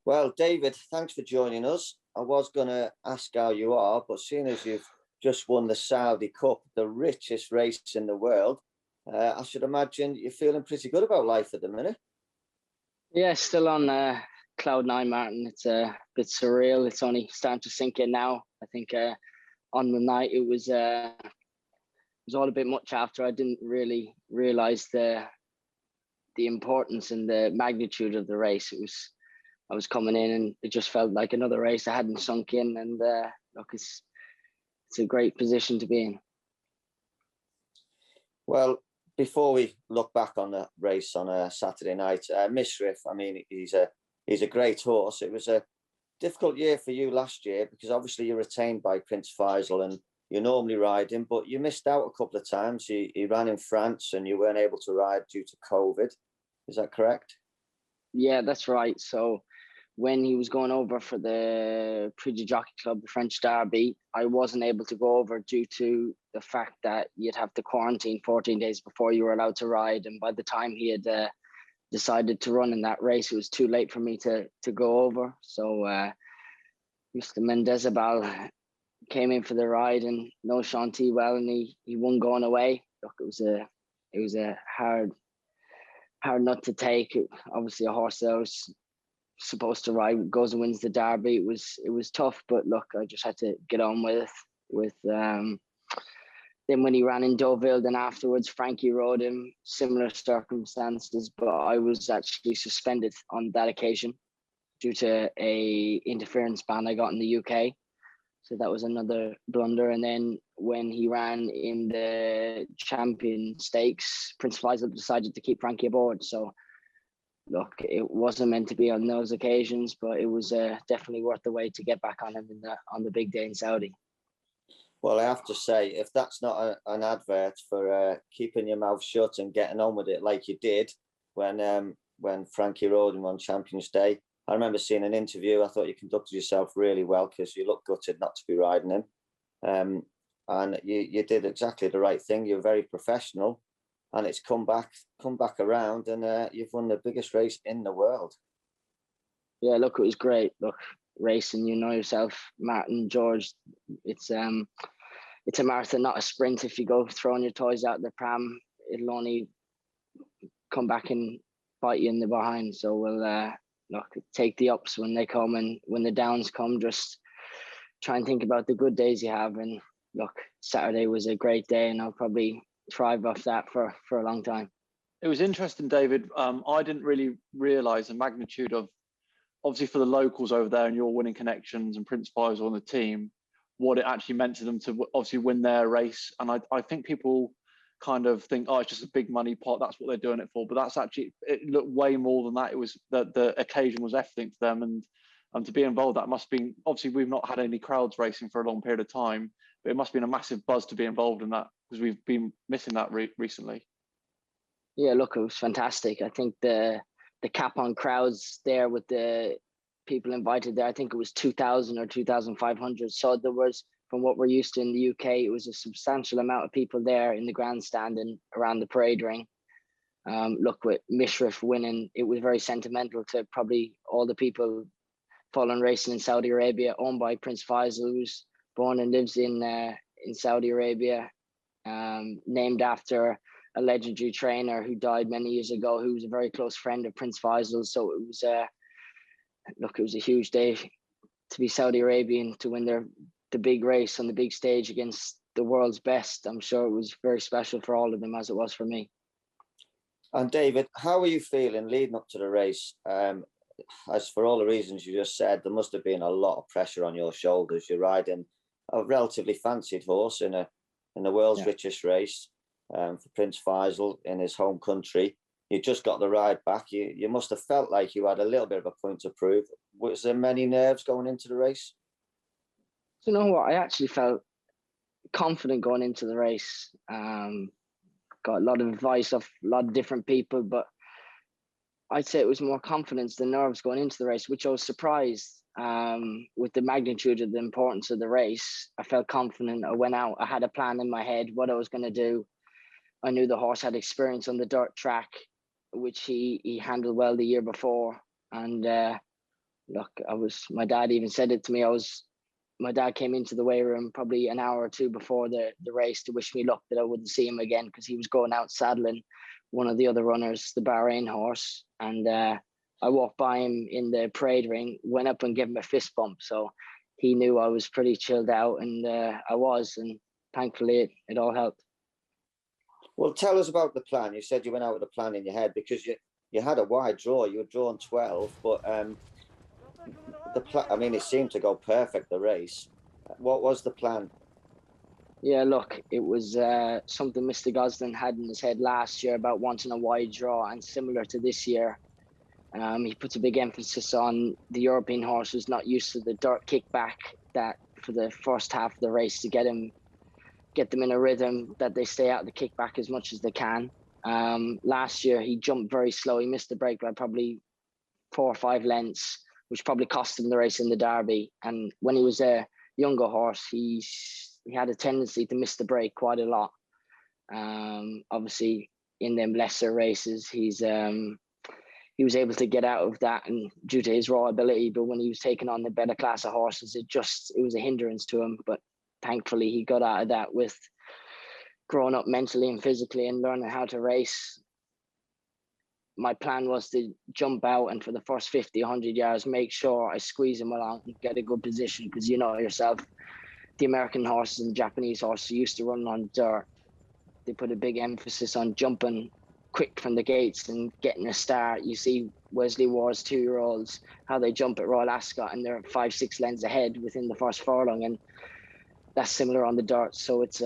Well, David, thanks for joining us. I was going to ask how you are, but seeing as you've just won the Saudi Cup, the richest race in the world, I should imagine you're feeling pretty good about life at the minute. Yeah, still on cloud nine, Martin. It's a bit surreal. It's only starting to sink in now. I think on the night it was all a bit much after. I didn't really realize the importance and the magnitude of the race. I was coming in and it just felt like another race. I hadn't sunk in, and look, it's a great position to be in. Well, before we look back on the race on a Saturday night, Mishriff, I mean, he's a great horse. It was a difficult year for you last year because obviously you're retained by Prince Faisal and you normally ride him, but you missed out a couple of times. He ran in France and you weren't able to ride due to COVID. Is that correct? Yeah, that's right. So when he was going over for the Prix du Jockey Club, the French Derby, I wasn't able to go over due to the fact that you'd have to quarantine 14 days before you were allowed to ride. And by the time he had decided to run in that race, it was too late for me to go over. So Mr. Mendezabal came in for the ride and no Shanti well, and he won going away. Look, it was a hard nut to take. Obviously a horse that I was supposed to ride goes and wins the Derby. It was tough, but look, I just had to get on with then when he ran in Deauville, then afterwards Frankie rode him, similar circumstances, but I was actually suspended on that occasion due to a interference ban I got in the UK. So that was another blunder. And then when he ran in the Champion Stakes, Prince Faisal decided to keep Frankie aboard. So look, it wasn't meant to be on those occasions, but it was definitely worth the wait to get back on him on the big day in Saudi. Well, I have to say, if that's not an advert for keeping your mouth shut and getting on with it like you did when Frankie rode him on Champions Day, I remember seeing an interview. I thought you conducted yourself really well because you looked gutted not to be riding him. And you did exactly the right thing. You're very professional, and it's come back around, and you've won the biggest race in the world. Yeah, look, it was great. Look, racing, you know yourself, Martin, George, it's a marathon, not a sprint. If you go throwing your toys out the pram, it'll only come back and bite you in the behind. So we'll look, take the ups when they come, and when the downs come, just try and think about the good days you have. And look, Saturday was a great day, and I'll probably thrive off that for a long time. It was interesting, David. I didn't really realise the magnitude of, obviously for the locals over there and your winning connections and Prince Faisal on the team, what it actually meant to them to obviously win their race. And I think people kind of think, oh, it's just a big money pot, that's what they're doing it for. But that's actually, it looked way more than that. It was that the occasion was everything to them. And to be involved, that must have been, obviously we've not had any crowds racing for a long period of time, but it must have been a massive buzz to be involved in that, because we've been missing that recently. Yeah, look, it was fantastic. I think the cap on crowds there with the people invited there, I think it was 2,000 or 2,500. So there was, from what we're used to in the UK, it was a substantial amount of people there in the grandstand and around the parade ring. Look, with Mishriff winning, it was very sentimental to probably all the people following racing in Saudi Arabia, owned by Prince Faisal, who's born and lives in Saudi Arabia, named after a legendary trainer who died many years ago, who was a very close friend of Prince Faisal. So it was look, it was a huge day to be Saudi Arabian, to win the big race on the big stage against the world's best. I'm sure it was very special for all of them, as it was for me. And David, how are you feeling leading up to the race? As for all the reasons you just said, there must have been a lot of pressure on your shoulders. You're riding a relatively fancied horse in the world's richest race for Prince Faisal in his home country. You just got the ride back. You must have felt like you had a little bit of a point to prove. Was there many nerves going into the race? You know what? I actually felt confident going into the race. Got a lot of advice off a lot of different people, but I'd say it was more confidence than nerves going into the race, which I was surprised with the magnitude of the importance of the race. I felt confident. I went out. I had a plan in my head, what I was going to do. I knew the horse had experience on the dirt track, which he handled well the year before. And Look, my dad even said it to me. My dad came into the weigh room probably an hour or two before the race to wish me luck that I wouldn't see him again, because he was going out saddling one of the other runners, the Bahrain horse. And I walked by him in the parade ring, went up and gave him a fist bump. So he knew I was pretty chilled out, and I was. And thankfully, it all helped. Well, tell us about the plan. You said you went out with a plan in your head, because you had a wide draw. You were drawn 12, but I mean, it seemed to go perfect, the race. What was the plan? Yeah, look, it was something Mr. Gosden had in his head last year about wanting a wide draw, and similar to this year. He puts a big emphasis on the European horses not used to the dirt kickback, that for the first half of the race to get them in a rhythm, that they stay out of the kickback as much as they can. Last year, he jumped very slow. He missed the break by probably 4 or 5 lengths, which probably cost him the race in the Derby. And when he was a younger horse, he had a tendency to miss the break quite a lot. Obviously, in them lesser races, he was able to get out of that, and due to his raw ability. But when he was taking on the better class of horses, it was a hindrance to him. But thankfully, he got out of that with growing up mentally and physically and learning how to race. My plan was to jump out and for the first 50, 100 yards, make sure I squeeze him along and get a good position, because you know yourself, the American horses and Japanese horses used to run on dirt. They put a big emphasis on jumping quick from the gates and getting a start. You see Wesley Ward's 2-year-olds, how they jump at Royal Ascot, and they're 5-6 lengths ahead within the first furlong, and that's similar on the dirt. So it's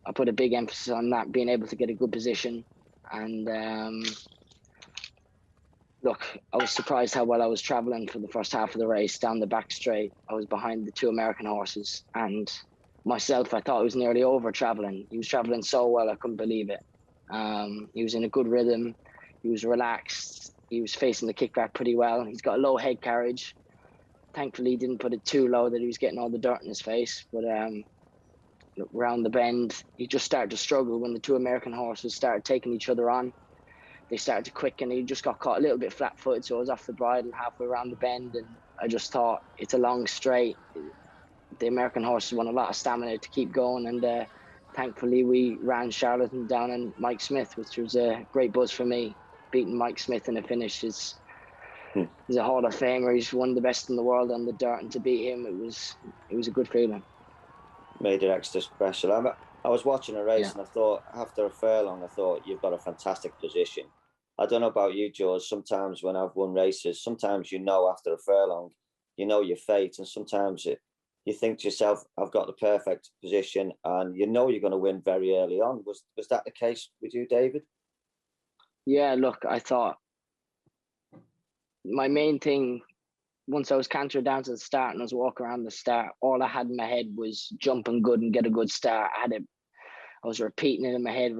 I put a big emphasis on that, being able to get a good position. And look, I was surprised how well I was traveling for the first half of the race down the back straight. I was behind the 2 American horses, and myself, I thought I was nearly over traveling. He was traveling so well, I couldn't believe it. He was in a good rhythm. He was relaxed. He was facing the kickback pretty well. He's got a low head carriage. Thankfully, he didn't put it too low that he was getting all the dirt in his face. But around the bend, he just started to struggle when the 2 American horses started taking each other on. They started to quicken. He just got caught a little bit flat-footed, so I was off the bridle halfway around the bend, and I just thought, it's a long straight. The American horses want a lot of stamina to keep going, and thankfully we ran Charlatan down and Mike Smith, which was a great buzz for me. Beating Mike Smith in the finish he's a Hall of Famer. He's one of the best in the world on the dirt, and to beat him, it was a good feeling. Made it extra special. I was watching a race, and I thought, after a furlong, I thought, you've got a fantastic position. I don't know about you, George. Sometimes when I've won races, sometimes after a furlong, your fate, and sometimes you think to yourself, I've got the perfect position, and you're going to win very early on. Was that the case with you, David? Yeah, look, I thought my main thing, once I was cantered down to the start and I was walking around the start, all I had in my head was jumping good and get a good start. I was repeating it in my head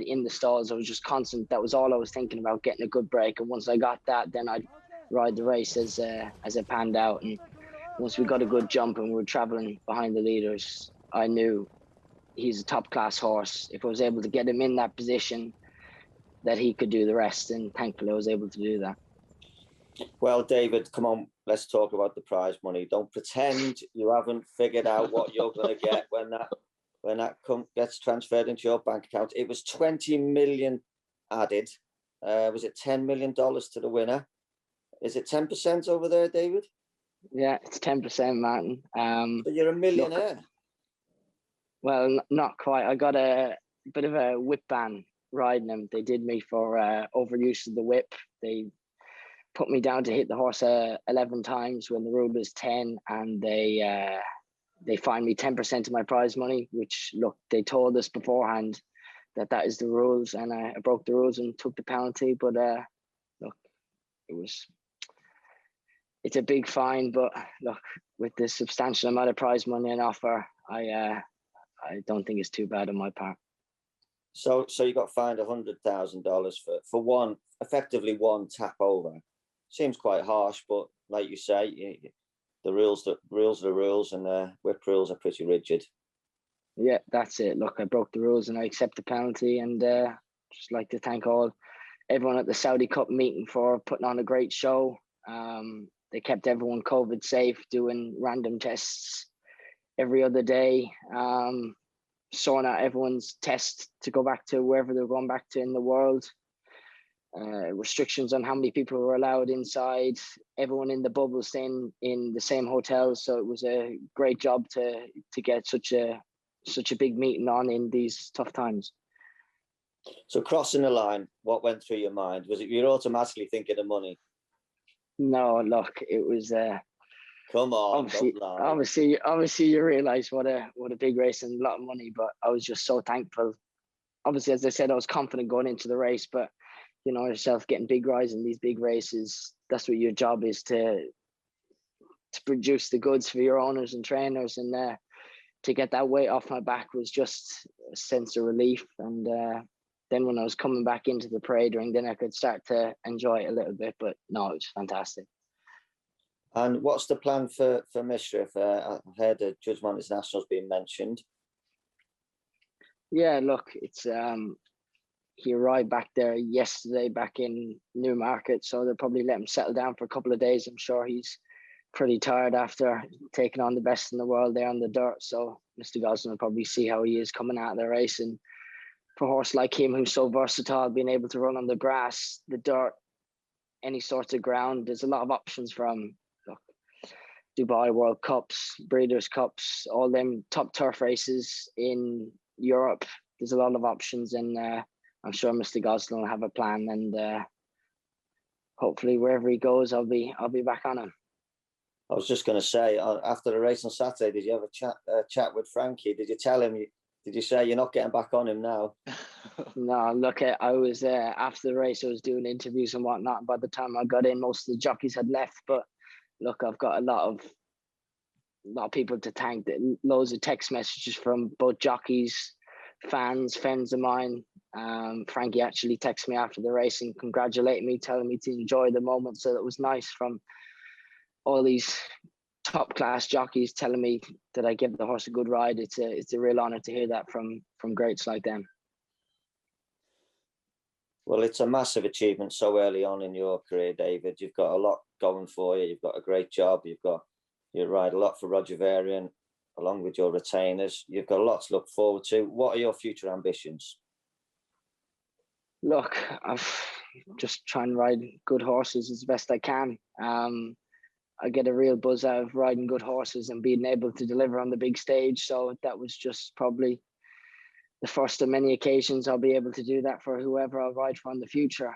in the stalls. I was just constant. That was all I was thinking about, getting a good break. And once I got that, then I'd ride the race as it panned out. And once we got a good jump and we were traveling behind the leaders, I knew he's a top class horse. If I was able to get him in that position, that he could do the rest. And thankfully I was able to do that. Well, David, come on, let's talk about the prize money. Don't pretend you haven't figured out what you're going to get when that gets transferred into your bank account. It was 20 million added. Was it $10 million to the winner? Is it 10% over there, David? Yeah, it's 10%, Martin. So you're a millionaire. Well, not quite. I got a bit of a whip ban riding them. They did me for overuse of the whip. They put me down to hit the horse 11 times when the rule is 10, and they fined me 10% of my prize money, which, look, they told us beforehand that is the rules, and I broke the rules and took the penalty. But look, it's a big fine, but look, with the substantial amount of prize money on offer, I don't think it's too bad on my part. So you got fined $100,000 for effectively one tap over. Seems quite harsh, but like you say, the rules are the rules, and the whip rules are pretty rigid. Yeah, that's it. Look, I broke the rules and I accept the penalty, and just like to thank everyone at the Saudi Cup meeting for putting on a great show. They kept everyone COVID safe, doing random tests every other day, sorting out everyone's test to go back to wherever they're going back to in the world. Restrictions on how many people were allowed inside. Everyone in the bubble staying in the same hotel. So it was a great job to get such a big meeting on in these tough times. So crossing the line, what went through your mind? Was it you're automatically thinking of money? No, look, it was. Come on, obviously, you realise what a big race and a lot of money. But I was just so thankful. Obviously, as I said, I was confident going into the race, but you know yourself, getting big rides in these big races, that's what your job is, to produce the goods for your owners and trainers, and to get that weight off my back was just a sense of relief. And then when I was coming back into the parade ring, then I could start to enjoy it a little bit. But no, it was fantastic. And what's the plan for Mishra? I heard the Judgment International's being mentioned. Yeah, look, it's he arrived back there yesterday, back in Newmarket, so they'll probably let him settle down for a couple of days. I'm sure he's pretty tired after taking on the best in the world there on the dirt. So Mr. Gosling will probably see how he is coming out of the race. And for a horse like him, who's so versatile, being able to run on the grass, the dirt, any sorts of ground, there's a lot of options from Dubai World Cups, Breeders' Cups, all them top turf races in Europe. There's a lot of options, and I'm sure Mr. Gosling will have a plan, and hopefully wherever he goes, I'll be back on him. I was just going to say, after the race on Saturday, did you have a chat with Frankie? Did you tell him? Did you say you're not getting back on him now? No, look, I was after the race, I was doing interviews and whatnot. By the time I got in, most of the jockeys had left, but look, I've got a lot of people to thank. Loads of text messages from both jockeys, fans, friends of mine. Frankie actually texted me after the race and congratulated me, telling me to enjoy the moment. So that was nice, from all these top class jockeys telling me that I give the horse a good ride. It's a real honor to hear that from greats like them. Well, it's a massive achievement so early on in your career, David. You've got a lot going for you. You've got a great job. You ride a lot for Roger Varian, along with your retainers. You've got a lot to look forward to. What are your future ambitions? Look, I've just trying to ride good horses as best I can. I get a real buzz out of riding good horses and being able to deliver on the big stage. So that was just probably the first of many occasions I'll be able to do that for whoever I'll ride for in the future.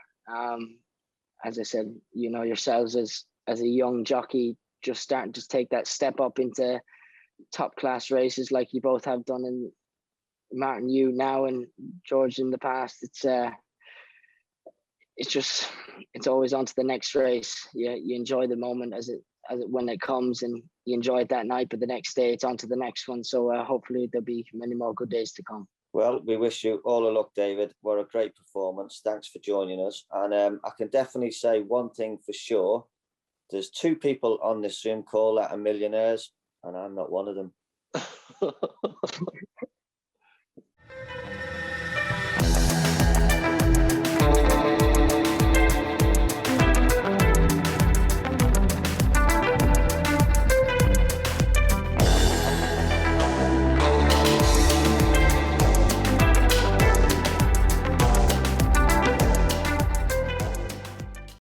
As I said, you know yourselves, as a young jockey, just starting to take that step up into top class races like you both have done, in Martin, you now, and George in the past. It's always on to the next race. You enjoy the moment as it when it comes, and you enjoy it that night, but the next day it's on to the next one. So hopefully there'll be many more good days to come. Well, we wish you all the luck, David. What a great performance. Thanks for joining us. And I can definitely say one thing for sure. There's two people on this Zoom call that are millionaires, and I'm not one of them.